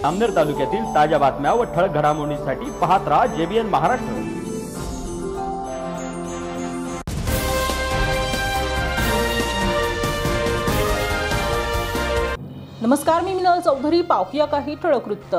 जामनेर तालुक्यातील ताज्या बातम्या व ठळक घडामोडींसाठी पाहत राहा JBN महाराष्ट्र। नमस्कार, मी मिनल चौधरी। पाहूया काही ठळक वृत्त।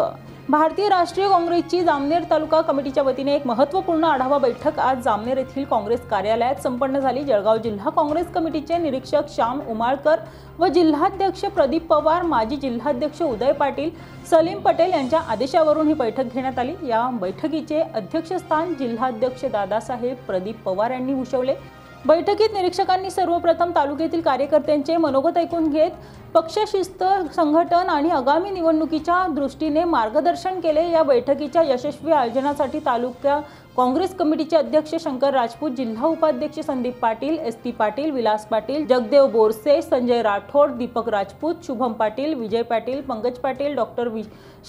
भारतीय राष्ट्रीय काँग्रेसची जामनेर तालुका कमिटीच्या वतीने एक महत्त्वपूर्ण आढावा बैठक आज जामनेर येथील काँग्रेस कार्यालयात संपन्न झाली। जळगाव जिल्हा काँग्रेस कमिटीचे निरीक्षक श्याम उमाळकर व जिल्हाध्यक्ष प्रदीप पवार, माजी जिल्हाध्यक्ष उदय पाटील, सलीम पटेल यांच्या आदेशावरून ही बैठक घेण्यात आली। या बैठकीचे अध्यक्षस्थान जिल्हाध्यक्ष दादासाहेब प्रदीप पवार यांनी भूषवले। बैठकीत निरीक्षकांनी सर्वप्रथम तालुक्यातील कार्यकर्त्यांचे मनोगत ऐकून घेत पक्षशिस्त, संघटन आणि आगामी निवडणुकीच्या दृष्टीने मार्गदर्शन केले। या बैठकीच्या यशस्वी आयोजनासाठी तालुका काँग्रेस कमिटीचे अध्यक्ष शंकर राजपूत, जिल्हा उपाध्यक्ष संदीप पाटील, ST पाटील, विलास पाटील, जगदेव बोरसे, संजय राठोड, दीपक राजपूत, शुभम पाटील, विजय पाटील, पंकज पाटील, डॉक्टर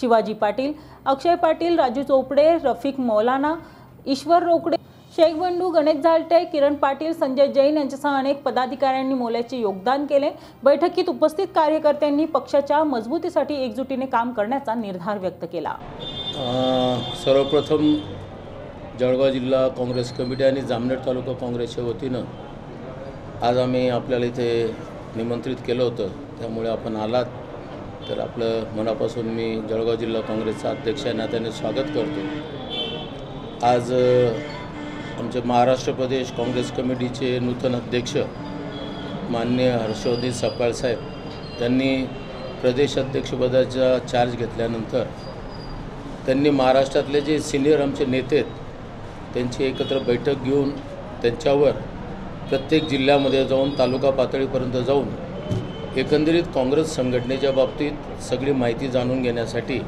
शिवाजी पाटील, अक्षय पाटील, राजू चोपडे, रफिक मौलाना, ईश्वर रोकडे, शेख बंडू, गणेश झालटे, किरण पाटील, संजय जैन यांच्यासह अनेक पदाधिकाऱ्यांनी मोलाचे योगदान केले। बैठकीत उपस्थित कार्यकर्त्यांनी पक्षाच्या मजबूतीसाठी एकजुटीने काम करण्याचा निर्धार व्यक्त केला। सर्वप्रथम जळगाव जिल्हा काँग्रेस कमिटी आणि जामनेर तालुका काँग्रेसच्या वतीनं आज आम्ही आपल्याला इथे निमंत्रित केलं होतं, त्यामुळे आपण आलात तर आपलं मनापासून मी जळगाव जिल्हा काँग्रेसचा अध्यक्ष या नात्याने स्वागत करतो। आज आमचे महाराष्ट्र प्रदेश काँग्रेस कमिटीचे नूतन अध्यक्ष माननीय हर्षवर्धन सपकाळ साहेब त्यांनी प्रदेश अध्यक्षपदाचा चार्ज घेतल्यानंतर त्यांनी महाराष्ट्रातले जे सिनियर आमचे नेते आहेत त्यांची एकत्र बैठक घेऊन त्यांच्यावर प्रत्येक जिल्ह्यामध्ये जाऊन तालुका पातळीपर्यंत जाऊन एकंदरीत काँग्रेस संघटनेच्या बाबतीत सगळी माहिती जाणून घेण्यासाठी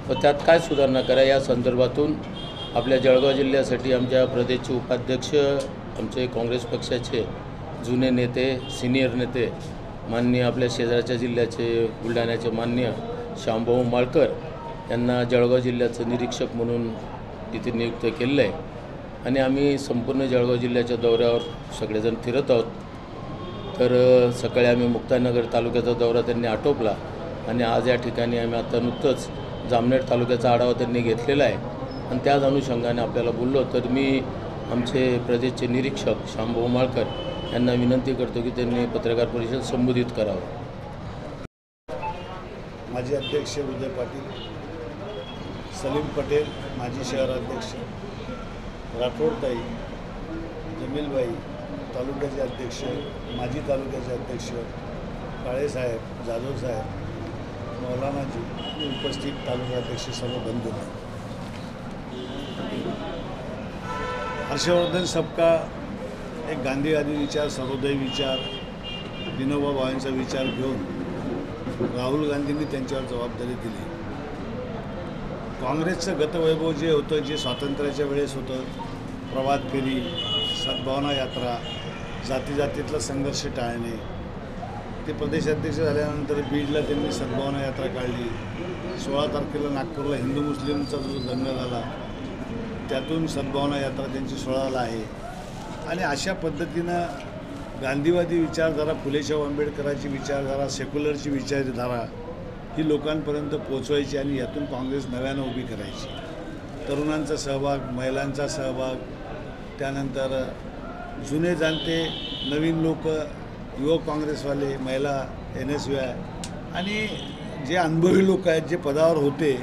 व त्यात काय सुधारणा करा या संदर्भातून आपल्या जळगाव जिल्ह्यासाठी आमच्या प्रदेशचे उपाध्यक्ष, आमचे काँग्रेस पक्षाचे जुने नेते, सिनियर नेते, माननीय आपल्या शेजारच्या जिल्ह्याचे बुलढाण्याचे माननीय श्यामभाऊ माळकर यांना जळगाव जिल्ह्याचं निरीक्षक म्हणून इथे नियुक्त केलेलं आहे आणि आम्ही संपूर्ण जळगाव जिल्ह्याच्या दौऱ्यावर सगळेजण फिरत आहोत। तर सकाळी आम्ही मुक्ताईनगर तालुक्याचा दौरा त्यांनी आटोपला आणि आज या ठिकाणी आम्ही आता नुकतंच जामनेर तालुक्याचा आढावा त्यांनी घेतलेला आहे आणि त्याच अनुषंगाने आपल्याला बोललो। तर मी आमचे प्रदेशचे निरीक्षक श्यामभाऊ माळकर यांना विनंती करतो की त्यांनी पत्रकार परिषद संबोधित करावं। माजी अध्यक्ष उदय पाटील, सलीम पटेल, माजी शहराध्यक्ष, राठोडताई, जमीलबाई, तालुक्याचे अध्यक्ष, माजी तालुक्याचे अध्यक्ष, काळेसाहेब, जाधवसाहेब, मौलानाजी, उपस्थित तालुकाध्यक्ष, सर्व बंधू, हर्षवर्धन सपकाळ एक गांधीवादी विचार, सर्वोदय विचार, विनोबा भावेंचा विचार घेऊन राहुल गांधींनी त्यांच्यावर जबाबदारी दिली। काँग्रेसचं गतवैभव जे होतं, जे स्वातंत्र्याच्या वेळेस होतं, प्रभात फेरी, सद्भावना यात्रा, जातीजातीतला संघर्ष टाळणे, ते प्रदेशाध्यक्ष झाल्यानंतर बीडला त्यांनी सद्भावना यात्रा काढली। 16 तारखेला नागपूरला हिंदू मुस्लिमचा जो दंगा झाला त्यातून सद्भावना यात्रा त्यांची 16ला आहे आणि अशा पद्धतीनं गांधीवादी विचारधारा, फुलेशाह आंबेडकरांची विचारधारा, सेक्युलरची विचारधारा ही लोकांपर्यंत पोचवायची आणि यातून काँग्रेस नव्यानं उभी करायची। तरुणांचा सहभाग, महिलांचा सहभाग, त्यानंतर जुने जाणते नवीन लोक, युवक काँग्रेसवाले, महिला, NSY आणि जे अनुभवी लोक आहेत, जे पदावर होते,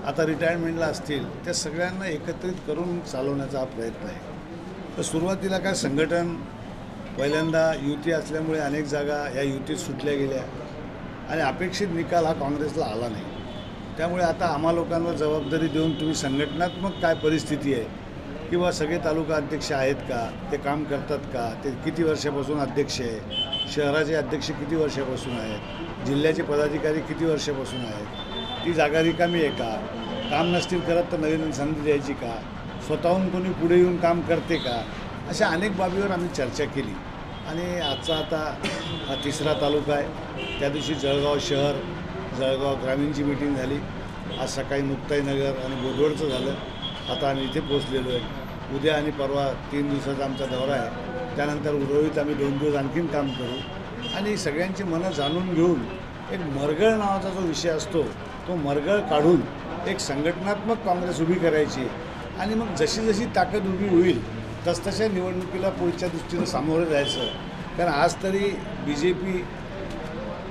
आता रिटायरमेंटला असतील, त्या सगळ्यांना एकत्रित करून चालवण्याचा हा प्रयत्न आहे। तर सुरुवातीला काय संघटन पहिल्यांदा युती असल्यामुळे अनेक जागा या युतीत सुटल्या गेल्या आणि अपेक्षित निकाल हा काँग्रेसला आला नाही। त्यामुळे आता आम्हा लोकांवर जबाबदारी देऊन तुम्ही संघटनात्मक काय परिस्थिती आहे किंवा सगळे तालुका अध्यक्ष आहेत का, ते काम करतात का, ते किती वर्षापासून अध्यक्ष आहे, शहराचे अध्यक्ष किती वर्षापासून आहेत, जिल्ह्याचे पदाधिकारी किती वर्षापासून आहेत, ती जागा रिकामी आहे का, काम नसतील करत तर नवीन संधी द्यायची का, स्वतःहून कोणी पुढे येऊन काम करते का, अशा अनेक बाबीवर आम्ही चर्चा केली आणि आजचा आता हा 3रा तालुका आहे। त्या दिवशी जळगाव शहर, जळगाव ग्रामीणची मीटिंग झाली, आज सकाळी मुक्ताईनगर आणि बोदवडचं झालं, आता आम्ही इथे पोचलेलो आहे। उद्या आणि परवा 3 दिवसाचा आमचा दौरा आहे, त्यानंतर उर्वरित आम्ही 2 दिवस आणखीन काम करू आणि सगळ्यांची मनं जाणून घेऊन एक मरगळ नावाचा जो विषय असतो तो मरगळ काढून एक संघटनात्मक काँग्रेस उभी करायची आणि मग जशी जशी ताकद उभी होईल तसतशा निवडणुकीला पुढच्या दृष्टीनं सामोरं जायचं. कारण आज तरी BJP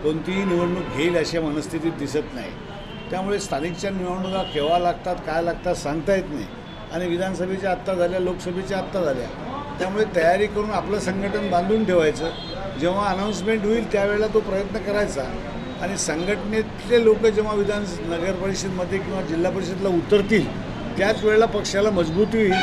कोणतीही निवडणूक घेईल अशा मनस्थितीत दिसत नाही. त्यामुळे स्थानिकच्या निवडणुका केव्हा लागतात काय लागतात सांगता येत नाही. आणि विधानसभेच्या आत्ता झाल्या, लोकसभेच्या आत्ता झाल्या. त्यामुळे तयारी करून आपलं संघटन बांधून ठेवायचं. जेव्हा अनाऊन्समेंट होईल त्यावेळेला तो प्रयत्न करायचा. आणि संघटनेतले लोक जेव्हा नगरपरिषदमध्ये किंवा जिल्हा परिषदला उतरतील त्याच वेळेला पक्षाला मजबूती होईल.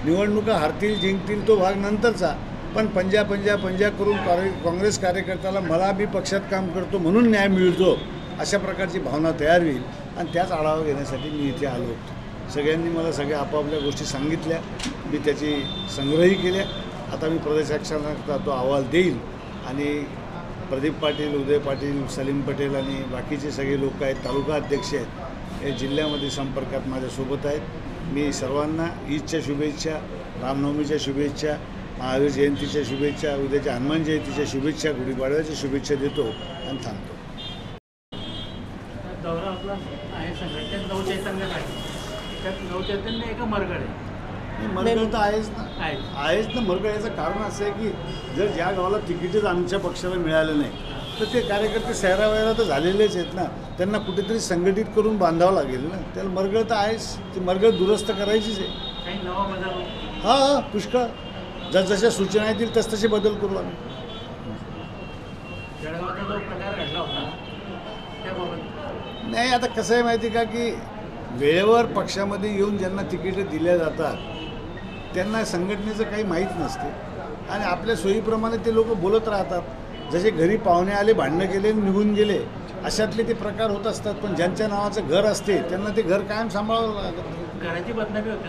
निवडणुका हारतील जिंकतील तो भाग नंतरचा. पण पंजा करून काँग्रेस कार्यकर्त्याला मी पक्षात काम करतो म्हणून न्याय मिळतो अशा प्रकारची भावना तयार होईल. आणि त्याच आढावा घेण्यासाठी मी इथे आलो होतो. सगळ्यांनी मला सगळ्या आपापल्या गोष्टी सांगितल्या, मी त्याची संग्रहही केल्या. आता मी प्रदेशाध्यक्षांना तो अहवाल देईल आणि प्रदीप पाटील, उदय पाटील, सलीम पटेल आणि बाकीचे सगळे लोक आहेत, तालुका अध्यक्ष आहेत, हे जिल्ह्यामध्ये संपर्कात माझ्यासोबत आहेत. मी सर्वांना ईदच्या शुभेच्छा, रामनवमीच्या शुभेच्छा, महावीर जयंतीच्या शुभेच्छा, उद्याच्या हनुमान जयंतीच्या शुभेच्छा, गुढीपाडव्याच्या शुभेच्छा देतो आणि थांबतो. दौरा आपला आहे संघटनेत 9 चैतन्य आहे. त्यात 9 चैतन्य एका मरगळ आहे. मरगळ तर आहेच ना. मरगळ याचं कारण असं आहे की जर ज्या गावाला तिकीटच आमच्या पक्षाला मिळालं नाही तर ते कार्यकर्ते शहरावैरा तर झालेलेच आहेत ना. त्यांना कुठेतरी संघटित करून बांधावं लागेल ना. त्याला मरगळ तर आहेच. ती मरगळ दुरुस्त करायचीच आहे. काही नवा बदल हां पुष्कळ. जसजशा सूचना येतील तसतसे बदल करू आम्ही. जळगावचा जो प्रकार घडला होता त्याबाबत नाही, आता कसं आहे माहिती का की वेळेवर पक्षामध्ये येऊन ज्यांना तिकीटं दिल्या जातात त्यांना संघटनेचं काही माहीत नसते आणि आपल्या सोयीप्रमाणे ते लोक बोलत राहतात. जसे घरी पाहुणे आले, भांडणं केले, निघून गेले, अशातले ते प्रकार होत असतात. पण ज्यांच्या नावाचं घर असते त्यांना ते घर कायम सांभाळावं लागतं. घराची बदनामी होते.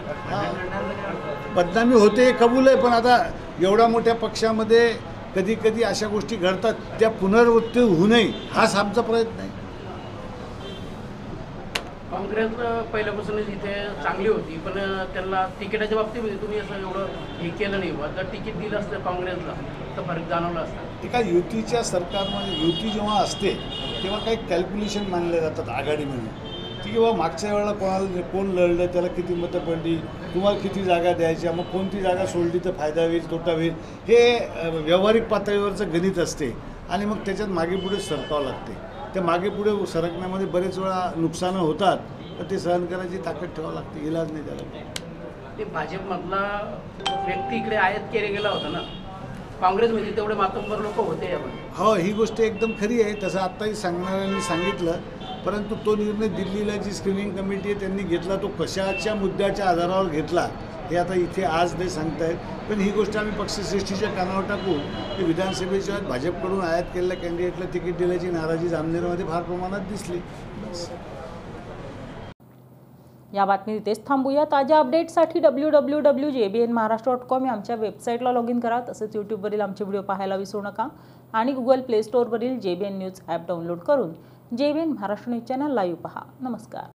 बदनामी होते कबूल आहे. पण आता एवढ्या मोठ्या पक्षामध्ये कधी कधी अशा गोष्टी घडतात, त्या पुनरावृत्ती होऊ नये हाच आमचा प्रयत्न आहे. काँग्रेस पहिल्यापासूनच इथे चांगली होती, पण त्यांना तिकिटाच्या बाबतीमध्ये तुम्ही असं एवढं हे केलं नाही. जर तिकीट दिलं असतं काँग्रेसला तर फरक जाणवला असता. ते काय युतीच्या सरकारमध्ये युती जेव्हा असते तेव्हा काही कॅल्क्युलेशन मानले जातात आघाडी म्हणून की बाबा मागच्या वेळेला कोण लढलं, त्याला किती मतं पडली, तुम्हाला किती जागा द्यायच्या, मग कोणती जागा सोडली तर फायदा होईल तोटा होईल, हे व्यावहारिक पातळीवरचं गणित असते. आणि मग त्याच्यात मागे पुढे सरकावं लागते. त्या मागे पुढे सरकण्यामध्ये बरेच वेळा नुकसानं होतात, तर ते सहन करायची ताकद ठेवावं लागते. इलाज नाही त्याला. ते भाजपमधला व्यक्ती इकडे आयात केले गेला होता ना, काँग्रेसमध्ये तेवढे मातंबर लोक होते यामध्ये. हो, ही गोष्ट एकदम खरी आहे. तसं आत्ताही सांगणाऱ्यांनी सांगितलं. परंतु तो निर्णय दिल्लीला जी स्क्रीनिंग कमिटी आहे त्यांनी घेतला, तो कशाच्या मुद्द्याच्या आधारावर घेतला हे आता इथे आज नाही सांगतायत. पण ही गोष्ट आम्ही पक्षश्रेष्ठीच्या कानावर टाकू की विधानसभेच्या भाजपकडून आयात केलेल्या कॅन्डिडेटला तिकीट दिल्याची नाराजी जामनेरमध्ये फार प्रमाणात दिसली. या बातमी इथेच थांबूया. ताज्या अपडेट्ससाठी www.jbnmaharashtra.com या आमच्या वेबसाईटला लॉग इन करा. तसेच यूट्यूबवरील आमचे व्हिडिओ पाहायला विसरू नका आणि गुगल प्ले स्टोअरवरील JBN न्यूज ॲप डाउनलोड करून JBN Maharashtra news channel live पहा. नमस्कार.